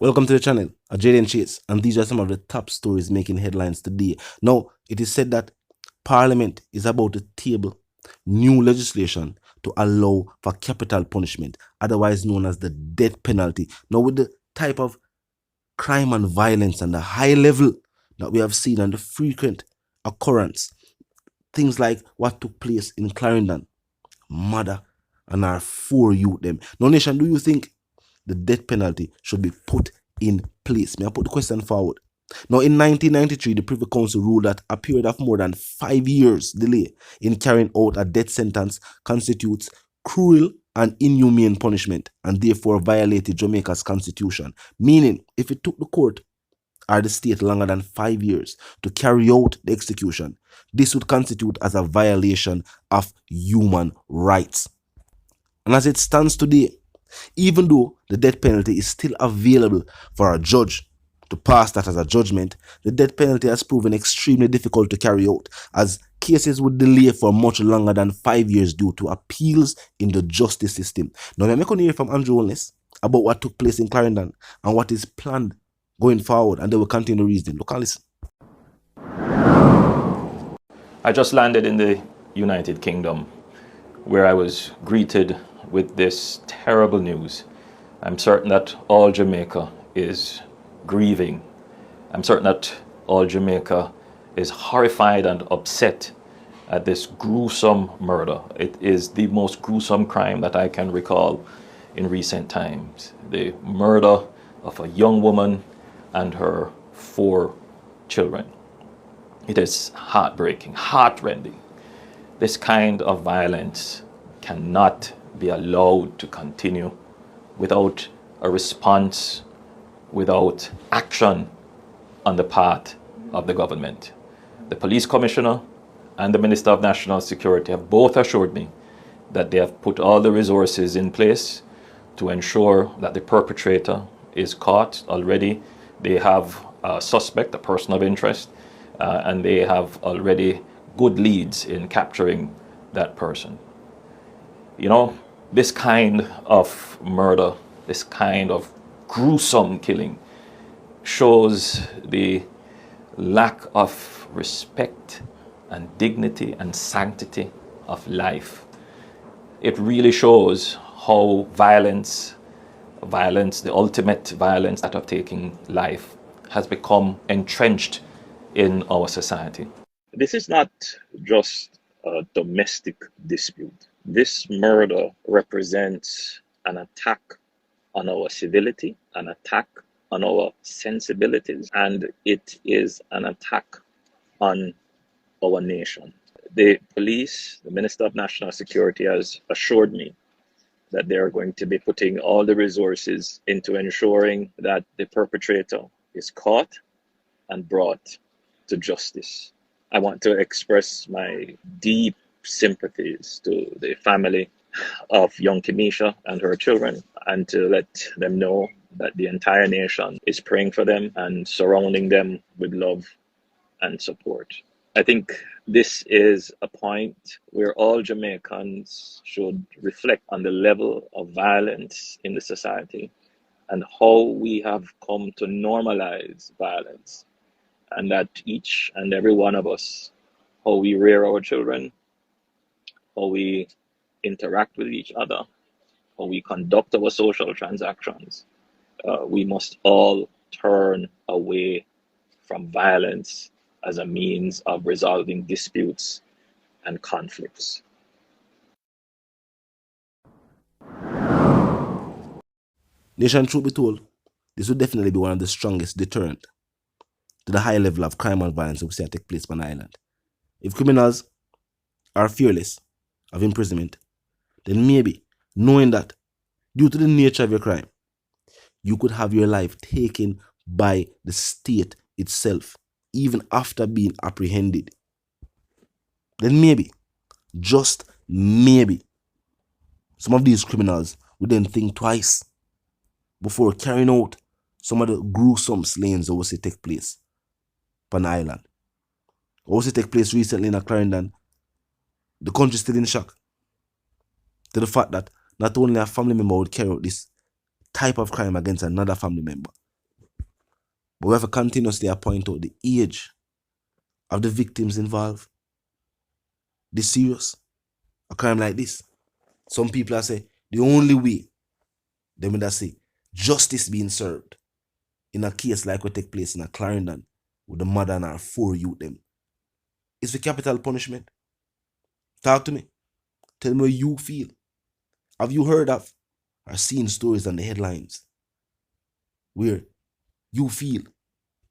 Welcome to the channel, Jaden Chase, and these are some of the top stories making headlines today. Now, it is said that Parliament is about to table new legislation to allow for capital punishment, otherwise known as the death penalty. Now, with the type of crime and violence and the high level that we have seen and the frequent occurrence, things like what took place in Clarendon, murder, and our four youth them. Now, nation, do you think the death penalty should be put in place? May I put the question forward? Now, in 1993, the Privy Council ruled that a period of more than 5 years delay in carrying out a death sentence constitutes cruel and inhumane punishment and therefore violated Jamaica's constitution. Meaning, if it took the court or the state longer than 5 years to carry out the execution, this would constitute as a violation of human rights. And as it stands today, even though the death penalty is still available for a judge to pass that as a judgment, the death penalty has proven extremely difficult to carry out, as cases would delay for much longer than 5 years due to appeals in the justice system. Now, I'm going to hear from Holness about what took place in Clarendon and what is planned going forward, and they will continue reasoning. Look and listen. I just landed in the United Kingdom, where I was greeted with this terrible news. I'm certain that all Jamaica is grieving. I'm certain that all Jamaica is horrified and upset at this gruesome murder. It is the most gruesome crime that I can recall in recent times. The murder of a young woman and her 4 children. It is heartbreaking, heartrending. This kind of violence cannot be allowed to continue without a response, without action on the part of the government. The police commissioner and the Minister of National Security have both assured me that they have put all the resources in place to ensure that the perpetrator is caught. Already they have a suspect, a person of interest, and they have already good leads in capturing that person. You know, this kind of murder, this kind of gruesome killing shows the lack of respect and dignity and sanctity of life. It really shows how violence, the ultimate violence that of taking life, has become entrenched in our society. This is not just a domestic dispute. This murder represents an attack on our civility, an attack on our sensibilities, and it is an attack on our nation. The police, the Minister of National Security, has assured me that they are going to be putting all the resources into ensuring that the perpetrator is caught and brought to justice. I want to express my deep sympathies to the family of young Kimisha and her children, and to let them know that the entire nation is praying for them and surrounding them with love and support. I think this is a point where all Jamaicans should reflect on the level of violence in the society and how we have come to normalize violence, and that each and every one of us, how we rear our children, how we interact with each other, how we conduct our social transactions, we must all turn away from violence as a means of resolving disputes and conflicts. Nation, truth be told, this would definitely be one of the strongest deterrent to the high level of crime and violence we see take place on the island. If criminals are fearless of imprisonment, then maybe knowing that due to the nature of your crime, you could have your life taken by the state itself, even after being apprehended, then maybe, just maybe, some of these criminals would then think twice before carrying out some of the gruesome slayings that was to take place on the island. What was to take place recently in Clarendon, the country is still in shock to the fact that not only a family member would carry out this type of crime against another family member, But we have to continuously point out the age of the victims involved. This serious. A crime like this. Some people are say the only way them would say justice being served in a case like what take place in a Clarendon with the mother and her 4 youth them is the capital punishment. Talk to me. Tell me what you feel. Have you heard of or seen stories on the headlines where you feel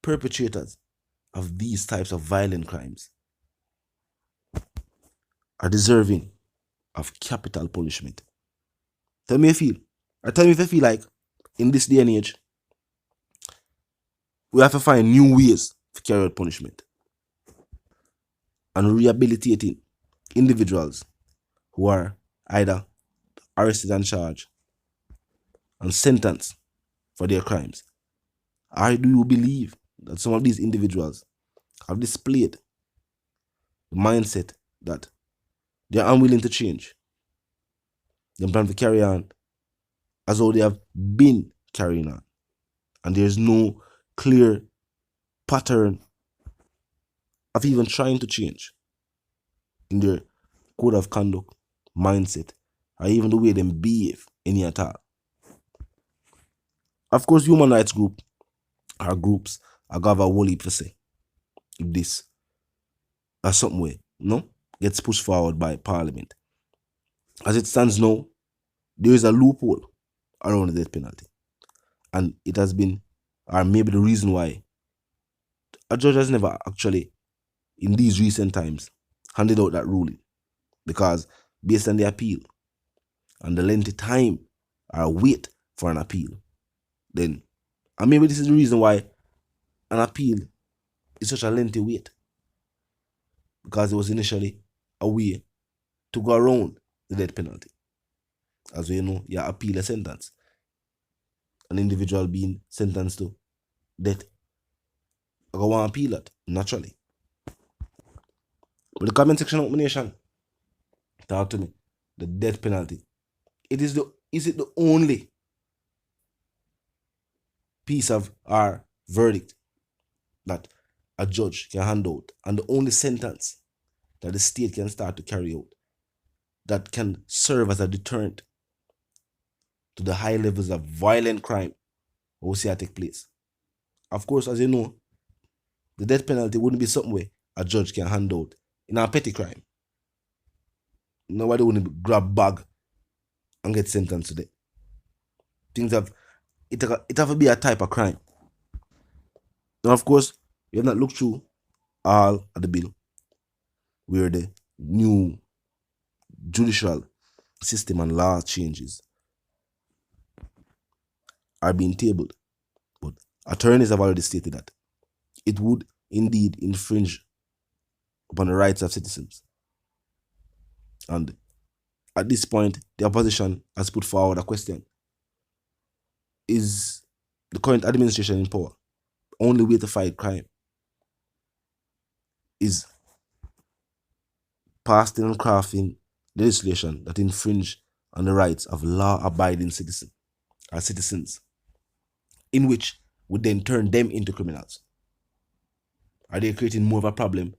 perpetrators of these types of violent crimes are deserving of capital punishment? Tell me if you feel. Or tell me if you feel like in this day and age, we have to find new ways to carry out punishment and rehabilitating individuals who are either arrested and charged and sentenced for their crimes. Or do you believe that some of these individuals have displayed the mindset that they are unwilling to change? They plan to carry on as though they have been carrying on. And there's no clear pattern of even trying to change in their code of conduct, mindset, or even the way they behave any at all. Of course, human rights groups are groups are going to have a whole heap to say if this or something way, gets pushed forward by Parliament. As it stands now, there is a loophole around the death penalty. And it has been, or maybe the reason why, a judge has never actually, in these recent times, handed out that ruling. Because based on the appeal and the lengthy time or wait for an appeal, then, and maybe this is the reason why an appeal is such a lengthy wait. Because it was initially a way to go around the death penalty. As we know, you appeal a sentence. An individual being sentenced to death, I go want to appeal that, naturally. But the comment section of my nation, talk to me. The death penalty. Is it the only piece of our verdict that a judge can hand out, and the only sentence that the state can start to carry out that can serve as a deterrent to the high levels of violent crime we see take place? Of course, as you know, the death penalty wouldn't be something where a judge can hand out in a petty crime. Nobody wouldn't grab bag and get sentenced to death. Things have it have to be a type of crime. Now, of course, we have not looked through all of the bill where the new judicial system and law changes are being tabled. But attorneys have already stated that it would indeed infringe upon the rights of citizens. And at this point, the opposition has put forward a question. Is the current administration in power only way to fight crime is passing and crafting legislation that infringe on the rights of law-abiding citizens, in which would then turn them into criminals? Are they creating more of a problem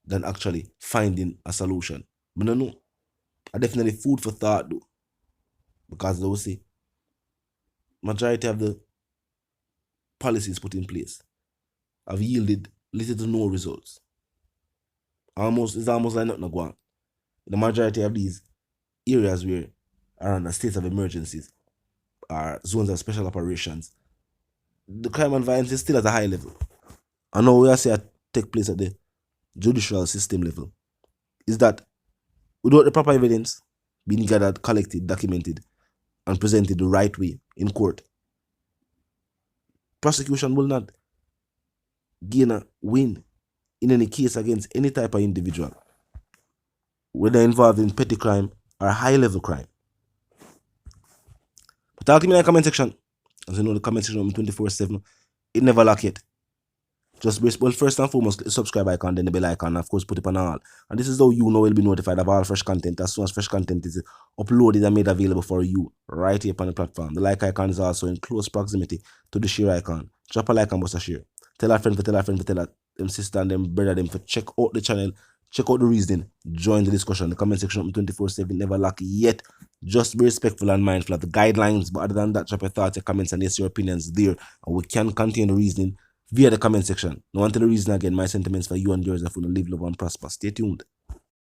than actually finding a solution? I don't know. I definitely food for thought though, because they will say majority of the policies put in place have yielded little to no results. It's almost like nothing going on. The majority of these areas where are under states of emergencies are zones of special operations, the crime and violence is still at a high level. And now we are seeing take place at the judicial system level is that without the proper evidence being gathered, collected, documented, and presented the right way in court, prosecution will not gain a win in any case against any type of individual, whether involved in petty crime or high level crime. But talk to me in the comment section. As you know, the comment section 24/7, it never lack it. Just first and foremost, click the subscribe icon, then the bell icon, and of course put it on all. And this is how you know will be notified of all fresh content as soon as fresh content is uploaded and made available for you right here on the platform. The like icon is also in close proximity to the share icon. Drop a like and bust a share. Tell a friend for tell a friend for tell a them sister and them brother them for check out the channel, check out the reasoning, join the discussion. The comment section open 24/7, never lack yet. Just be respectful and mindful of the guidelines. But other than that, drop your thoughts, your comments, and yes, your opinions there. And we can continue the reasoning via the comment section. Now, until the reason again, my sentiments for you and yours are full of live, love, and prosper. Stay tuned.